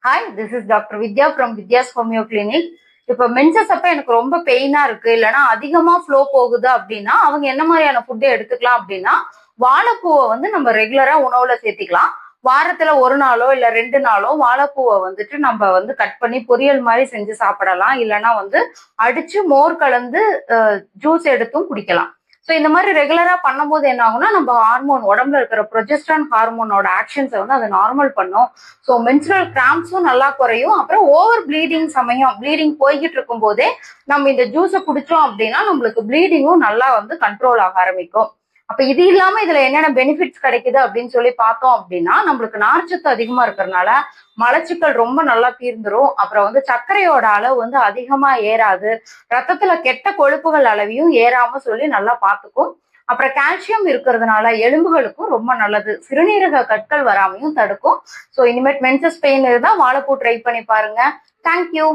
Hi, this is doctor Vidya from Vidya's homeo clinic. இப்போ menses அப்ப எனக்கு ரொம்ப பெயினா இருக்கு, இல்லைன்னா அதிகமா ஃப்ளோ போகுது அப்படின்னா அவங்க என்ன மாதிரியான ஃபுட்டை எடுத்துக்கலாம் அப்படின்னா, வாழைப்பூவை நம்ம ரெகுலரா உணவுல சேர்த்திக்கலாம். வாரத்துல ஒரு நாளோ இல்ல 2 நாளோ வாழைப்பூவை நம்ம கட் பண்ணி பொரியல் மாதிரி செஞ்சு சாப்பிடலாம். இல்லைன்னா அடிச்சு மோர் கலந்து ஜூஸ் எடுத்தும் குடிக்கலாம். ஸோ இந்த மாதிரி ரெகுலரா பண்ணும்போது என்ன ஆகும்னா, நம்ம ஹார்மோன் உடம்புல இருக்கிற ப்ரொஜெஸ்ட்ரான் ஹார்மோனோட ஆக்ஷன்ஸை அதை நார்மல் பண்ணும். ஸோ மென்சுரல் கிராம்ஸும் நல்லா குறையும். அப்புறம் ஓவர் ப்ளீடிங் சமயம் ப்ளீடிங் போய்கிட்டு இருக்கும் போதே நம்ம இந்த ஜூஸை குடிச்சோம் அப்படின்னா நம்மளுக்கு ப்ளீடிங்கும் நல்லா கண்ட்ரோல் ஆக ஆரம்பிக்கும். அப்ப இது இல்லாம இதுல என்னென்ன பெனிஃபிட்ஸ் கிடைக்குது அப்படின்னு சொல்லி பார்த்தோம் அப்படின்னா, நம்மளுக்கு நார்ச்சத்து அதிகமா இருக்கிறதுனால மலச்சிக்கல் ரொம்ப நல்லா தீர்ந்துரும். அப்புறம் சர்க்கரையோட அளவு அதிகமா ஏறாது. ரத்தத்துல கெட்ட கொழுப்புகள் அளவையும் ஏறாம சொல்லி நல்லா பார்த்துக்கும். அப்புறம் கால்சியம் இருக்கிறதுனால எலும்புகளுக்கும் ரொம்ப நல்லது. சிறுநீரக கற்கள் வராமையும் தடுக்கும். ஸோ இனிமேட் மென்சஸ் பெயின் இருந்தா வாழைப்பூ ட்ரை பண்ணி பாருங்க. தேங்க்யூ.